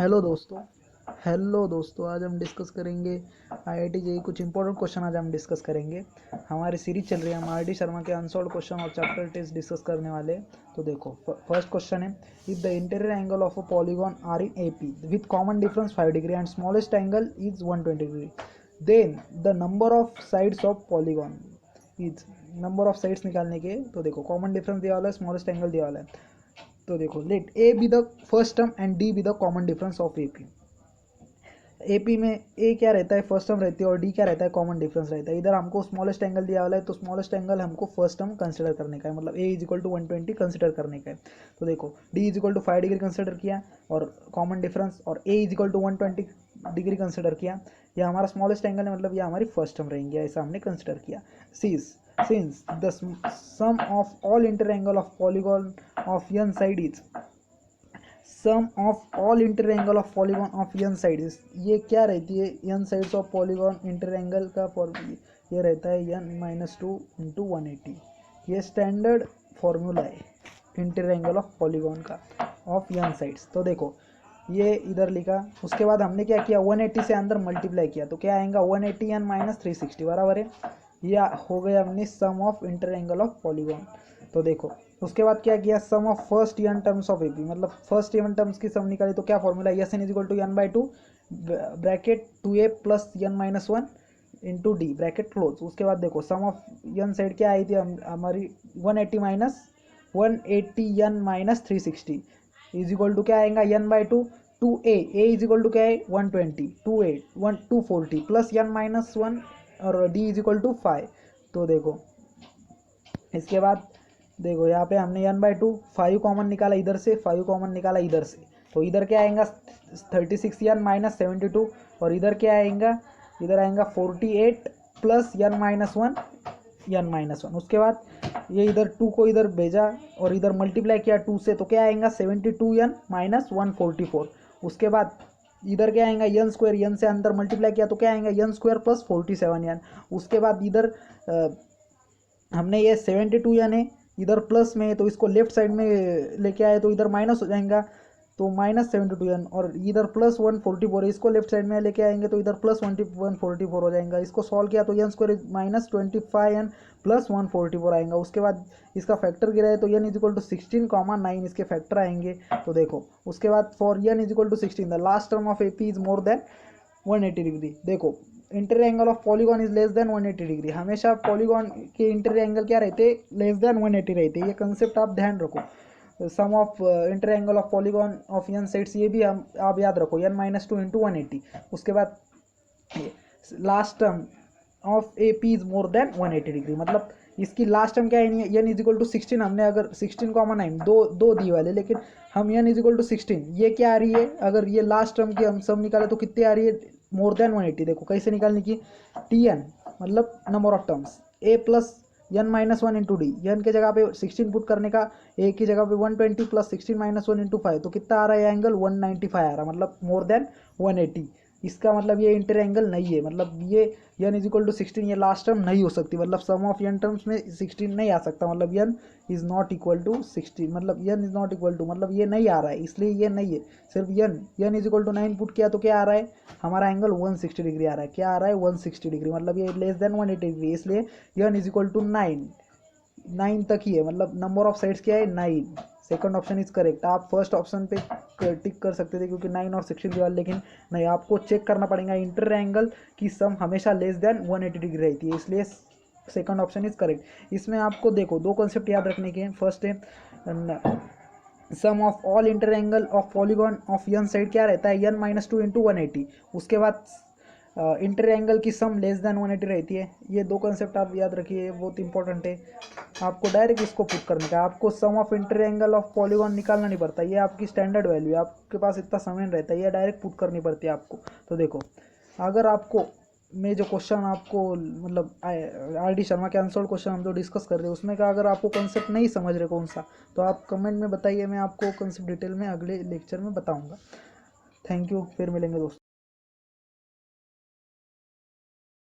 Hello दोस्तों, आज हम डिस्कस करेंगे आईआईटी जेईई कुछ इंपॉर्टेंट क्वेश्चन आज हम डिस्कस करेंगे। हमारी सीरीज चल रही है, हम आरडी शर्मा के अनसॉल्व्ड क्वेश्चन और चैप्टर टेस्ट डिस्कस करने वाले हैं। तो देखो, फर्स्ट क्वेश्चन है, if the interior angle of a polygon are in AP with common difference 5 degree and smallest angle is 120 degree, then the number of sides of polygon is. Number of sides निकालने के, तो देखो common difference दिया वाला है, smallest angle दिया वाला है। तो देखो, let a be the first term and d be the common difference of AP. AP में ए क्या रहता है, फर्स्ट टर्म रहती है, और डी क्या रहता है, कॉमन डिफरेंस रहता है। इधर हमको स्मॉलेस्ट एंगल दिया वाला है, तो स्मॉलेस्ट एंगल हमको फर्स्ट टर्म कंसिडर करने का है, मतलब a is equal to 120 consider करने का है। तो देखो, d is equal to 5 degree consider किया और कॉमन डिफरेंस, और a is equal to 120 degree consider किया। यह हमारा स्मॉलेस्ट एंगल है, मतलब यह हमारी फर्स्ट टर्म रहेंगे, ऐसा हमने कंसिडर किया। Since the sum of all inter angle of polygon of n side is sum of all inter angle of polygon of n sides. ये क्या रहती है, n sides of polygon inter angle का ये रहता है n-2 इंटू 180। ये standard formula है इंटर एंगल ऑफ पॉलीगॉन का ऑफ एन साइड्स। तो देखो, ये इधर लिखा, उसके बाद हमने क्या किया, 180 से अंदर मल्टीप्लाई किया, तो क्या आएगा 180 n माइनस 360 बराबर है। यह हो गया अपनी sum of inter angle of polygon. तो देखो, उसके बाद क्या किया, sum of first n terms of AP, मतलब फर्स्ट एन टर्म्स की सम निकाली। तो क्या formula, s n is equal to n/2 bracket 2a plus n-1 into d bracket close. उसके बाद देखो, सम ऑफ एन साइड क्या आई थी हमारी, 180 minus 180 n minus 360 is equal to क्या आएगा, n/2 2a, a is equal to क्या है 120, 2a 240 प्लस n-1 और d इज इक्वल टू 5। तो देखो, इसके बाद देखो, यहाँ पे हमने n/2 5 कॉमन निकाला, इधर से 5 कॉमन निकाला इधर से, तो इधर क्या आएगा 36 n माइनस 72, और इधर क्या आएगा, इधर आएगा 48 प्लस n-1। उसके बाद ये इधर 2 को इधर भेजा और इधर मल्टीप्लाई किया 2 से, तो क्या आएगा 72 n माइनस 144। उसके बाद इधर क्या आएगा n स्क्वायर, n से अंदर मल्टीप्लाई किया, तो क्या आएगा n स्क्वायर प्लस 47 n। उसके बाद इधर हमने ये 72 n है, इधर प्लस में, तो इसको लेफ्ट साइड में लेके आए, तो इधर माइनस हो जाएगा, तो माइनस 72 n, और इधर प्लस 144 है, इसको लेफ्ट साइड में लेके आएंगे, तो इधर प्लस 144 हो जाएगा। इसको सॉल्व किया तो n square minus 25 n plus 144 आएगा। उसके बाद इसका फैक्टर गिरा है, तो n इज इक्वल टू 16,9 इसके फैक्टर आएंगे। तो देखो, उसके बाद for n is equal to 16 the last term of AP is more than 180 degree. देखो, inter angle of polygon is less than 180 degree. हमेशा पॉलीगॉन के इंटर एंगल क्या रहते हैं, लेस देन 180 रहते हैं। ये कंसेप्ट आप ध्यान रखो। Sum of inter angle of polygon of n sides, ये भी हम आप याद रखो, n-2 इंटू 180। उसके बाद last term of A P is more than 180 degree, मतलब इसकी लास्ट टर्म क्या है, n इज इक्वल टू 16। हमने अगर 16 कॉमन है, दो दी वाले, लेकिन हम n इज इक्वल टू 16, ये क्या आ रही है, अगर ये लास्ट टर्म की हम सब निकाले तो कितनी आ रही है, मोर देन 180। देखो कैसे निकालने की, Tn मतलब number of terms, a plus n-1 into d, n के जगह पे 16 पुट करने का, a की जगह पे 120 प्लस 16-1 इंटू 5, तो कितना आ रहा है एंगल 195 आ रहा है, मतलब मोर देन 180। इसका मतलब ये इंटर एंगल नहीं है, मतलब ये n इज इक्वल टू 16, ये लास्ट टर्म नहीं हो सकती, मतलब सम ऑफ n टर्म्स में 16 नहीं आ सकता, मतलब n is not equal to 16, मतलब n is not equal to, मतलब ये नहीं आ रहा है, इसलिए ये नहीं है। सिर्फ n is equal to 9 put किया, तो क्या आ रहा है, हमारा एंगल 160 डिग्री आ रहा है। क्या आ रहा है, 160 डिग्री, मतलब ये लेस देन 180 डिग्री, इसलिए n इज इक्वल टू 9 तक ही है, मतलब नंबर ऑफ साइड्स क्या है, 9। Second option is correct. आप फर्स्ट ऑप्शन पे टिक कर सकते थे, क्योंकि 9 और 16 दीवार, लेकिन नहीं, आपको चेक करना पड़ेगा, इंटर एंगल की सम हमेशा लेस देन 180 डिग्री रहती है, इसलिए सेकंड ऑप्शन इज करेक्ट। इसमें आपको देखो, दो कॉन्सेप्ट याद रखने के हैं। फर्स्ट है, sum of all inter angle of polygon of n side क्या रहता है, n-2 इंटू 180। उसके बाद इंटर एंगल की सम लेस देन 180 रहती है। ये दो कंसेप्ट आप याद रखिए, बहुत इंपॉर्टेंट है। आपको डायरेक्ट इसको पुट करने का, आपको sum of inter angle of polygon निकालना नहीं पड़ता, ये आपकी स्टैंडर्ड वैल्यू है, आपके पास इतना समय नहीं रहता, ये डायरेक्ट पुट करनी पड़ती है आपको। तो देखो, अगर आपको मैं जो क्वेश्चन आपको, मतलब आरडी शर्मा के आंसर्ड क्वेश्चन हम जो डिस्कस कर रहे हैं, उसमें का अगर आपको कंसेप्ट नहीं समझ रहे कौन सा, तो आप कमेंट में बताइए, मैं आपको कंसेप्ट डिटेल में अगले लेक्चर में बताऊंगा। थैंक यू, फिर मिलेंगे दोस्तों।